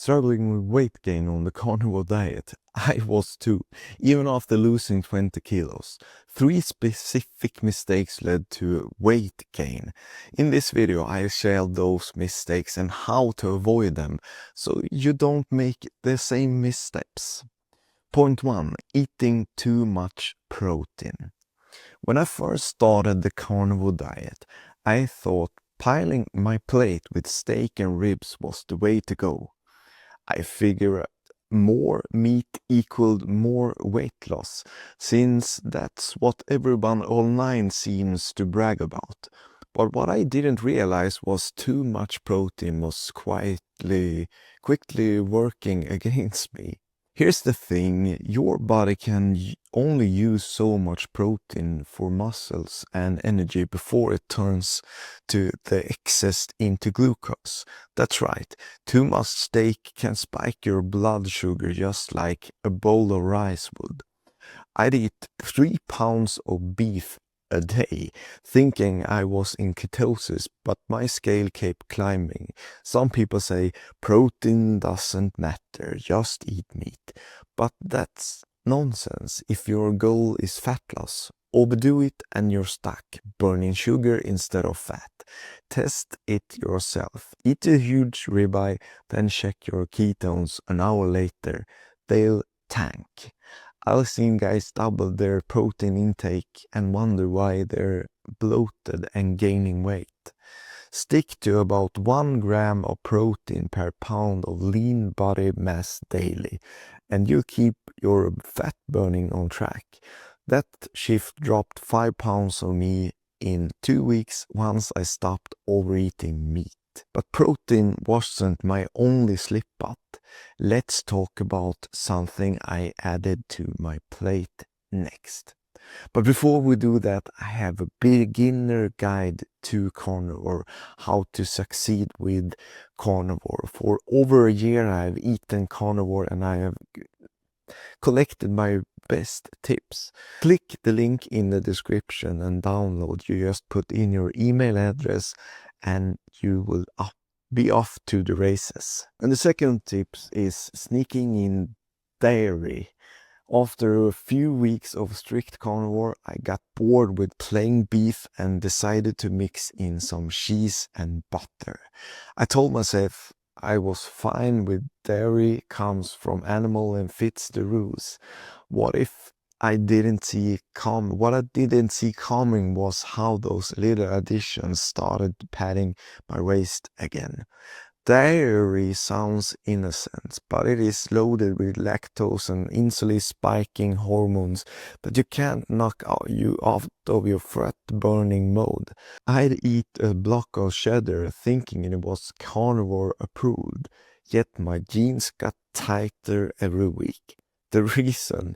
Struggling with weight gain on the carnivore diet. I was too, even after losing 20 kilos. 3 specific mistakes led to weight gain. In this video, I share those mistakes and how to avoid them so you don't make the same missteps. Point 1. Eating too much protein. When I first started the carnivore diet, I thought piling my plate with steak and ribs was the way to go. I figured more meat equaled more weight loss, since that's what everyone online seems to brag about. But what I didn't realize was too much protein was quickly working against me. Here's the thing, your body can only use so much protein for muscles and energy before it turns to the excess into glucose. That's right, too much steak can spike your blood sugar just like a bowl of rice would. I'd eat 3 pounds of beef a day, thinking I was in ketosis, but my scale kept climbing. Some people say protein doesn't matter, just eat meat. But that's nonsense if your goal is fat loss. Overdo it and you're stuck, burning sugar instead of fat. Test it yourself. Eat a huge ribeye, then check your ketones an hour later. They'll tank. I've seen guys double their protein intake and wonder why they're bloated and gaining weight. Stick to about 1 gram of protein per pound of lean body mass daily, and you'll keep your fat burning on track. That shift dropped 5 pounds on me in 2 weeks once I stopped overeating meat. But protein wasn't my only slip-up. Let's talk about something I added to my plate next. But before we do that, I have a beginner guide to carnivore, how to succeed with carnivore. For over a year I've eaten carnivore and I have collected my best tips. Click the link in the description and download. You just put in your email address and you will be off to the races. And the second tip is sneaking in dairy. After a few weeks of strict carnivore, I got bored with plain beef and decided to mix in some cheese and butter. I told myself I was fine with dairy, comes from animal and fits the rules. What I didn't see coming was how those little additions started padding my waist again. Dairy sounds innocent, but it is loaded with lactose and insulin spiking hormones that you can't knock you out of your fat burning mode. I'd eat a block of cheddar thinking it was carnivore approved, yet my jeans got tighter every week. The reason: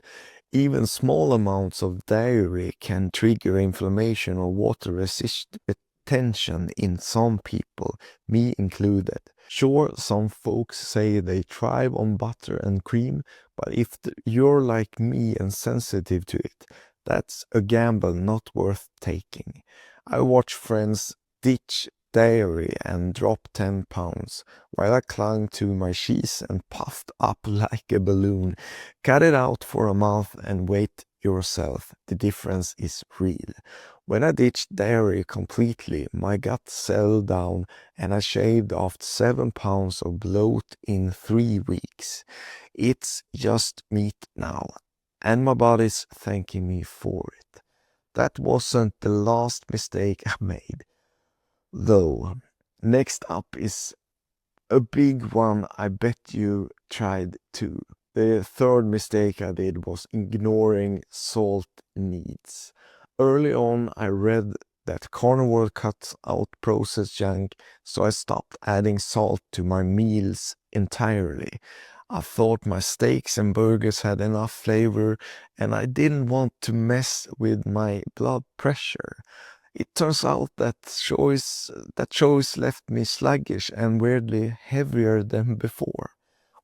even small amounts of dairy can trigger inflammation or water resist tension in some people, me included. Sure, some folks say they thrive on butter and cream, but if you're like me and sensitive to it, that's a gamble not worth taking. I watch friends ditch dairy and drop 10 pounds, while I clung to my cheese and puffed up like a balloon. Cut it out for a month and wait yourself. The difference is real. When I ditched dairy completely, my gut settled down and I shaved off 7 pounds of bloat in 3 weeks. It's just meat now, and my body's thanking me for it. That wasn't the last mistake I made, though. Next up is a big one I bet you tried too. The third mistake I did was ignoring salt needs. Early on, I read that carnivore cuts out processed junk, so I stopped adding salt to my meals entirely. I thought my steaks and burgers had enough flavor, and I didn't want to mess with my blood pressure. It turns out that choice left me sluggish and weirdly heavier than before.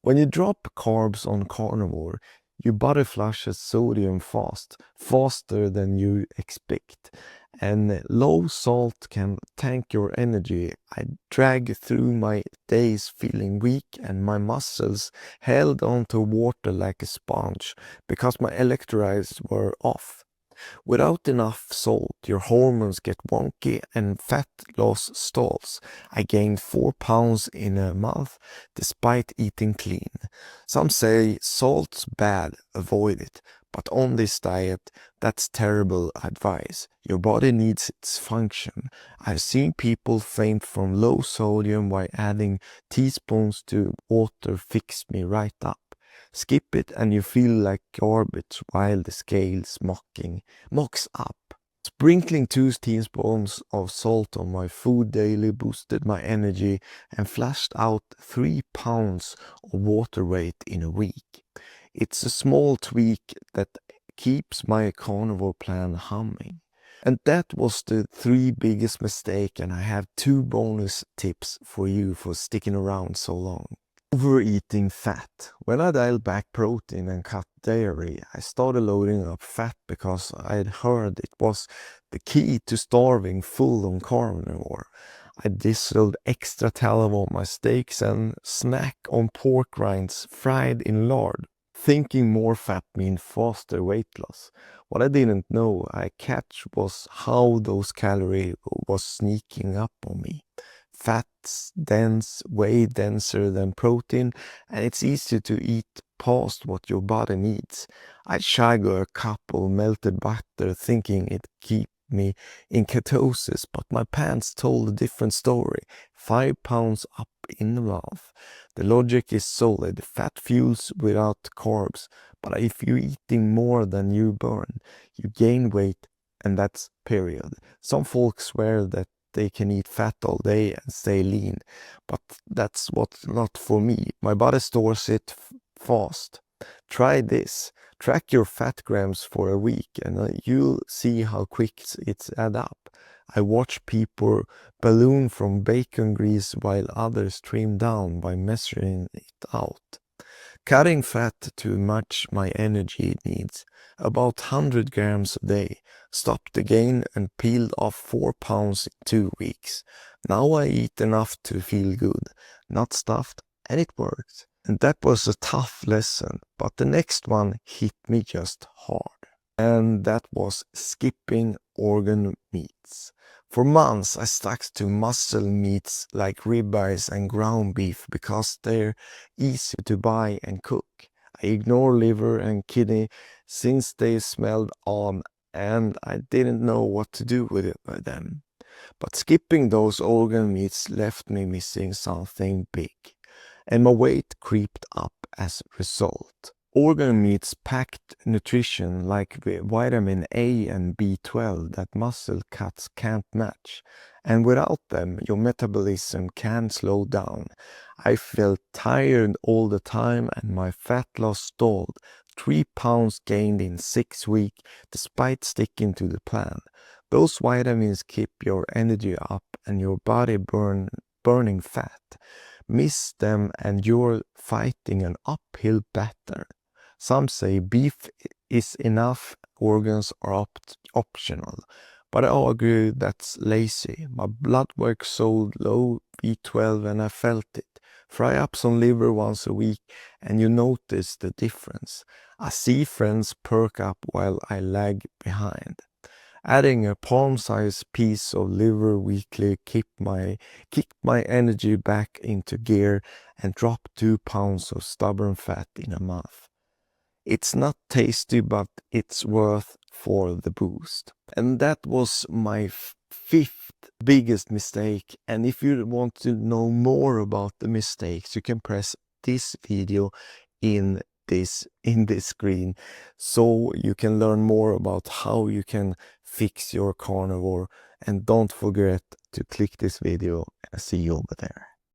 When you drop carbs on carnivore, your body flushes sodium faster than you expect, and low salt can tank your energy. I dragged through my days feeling weak, and my muscles held onto water like a sponge because my electrolytes were off. Without enough salt, your hormones get wonky and fat loss stalls. I gained 4 pounds in a month despite eating clean. Some say salt's bad, avoid it. But on this diet, that's terrible advice. Your body needs its function. I've seen people faint from low sodium while adding teaspoons to water fix me right up. Skip it and you feel like garbage while the scale's mocks up. Sprinkling 2 teaspoons of salt on my food daily boosted my energy and flushed out 3 pounds of water weight in a week. It's a small tweak that keeps my carnivore plan humming. And that was the 3 biggest mistakes, and I have 2 bonus tips for you for sticking around so long. Overeating fat. When I dialed back protein and cut dairy, I started loading up fat because I'd heard it was the key to starving full on carnivore. I drizzled extra tallow on my steaks and snack on pork rinds fried in lard, thinking more fat meant faster weight loss. What I didn't know I catch was how those calories was sneaking up on me. Fat's dense, way denser than protein, and it's easier to eat past what your body needs. I'd sugar a cup of melted butter thinking it'd keep me in ketosis, but my pants told a different story. 5 pounds up in the mouth. The logic is solid. Fat fuels without carbs, but if you're eating more than you burn, you gain weight, and that's period. Some folks swear that they can eat fat all day and stay lean, but that's what's not for me. My body stores it fast. Try this. Track your fat grams for a week and you'll see how quick it's add up. I watch people balloon from bacon grease while others trim down by measuring it out. Cutting fat to match my energy needs, about 100 grams a day, stopped the gain and peeled off 4 pounds in 2 weeks. Now I eat enough to feel good, not stuffed, and it works. And that was a tough lesson, but the next one hit me just hard. And that was skipping organ meats. For months I stuck to muscle meats like ribeyes and ground beef because they're easy to buy and cook. I ignored liver and kidney since they smelled on and I didn't know what to do with them. But skipping those organ meats left me missing something big, and my weight creeped up as a result. Organ meats packed nutrition like vitamin A and B12 that muscle cuts can't match, and without them your metabolism can slow down. I felt tired all the time and my fat loss stalled. 3 pounds gained in 6 weeks despite sticking to the plan. Those vitamins keep your energy up and your body burning fat. Miss them and you're fighting an uphill battle. Some say beef is enough, organs are optional. But I argue that's lazy. My blood work showed low B12 and I felt it. Fry up some liver once a week and you notice the difference. I see friends perk up while I lag behind. Adding a palm-sized piece of liver weekly kicked my energy back into gear and dropped 2 pounds of stubborn fat in a month. It's not tasty, but it's worth for the boost. And that was my 5th biggest mistake. And if you want to know more about the mistakes, you can press this video in this screen so you can learn more about how you can fix your carnivore. And don't forget to click this video and see you over there.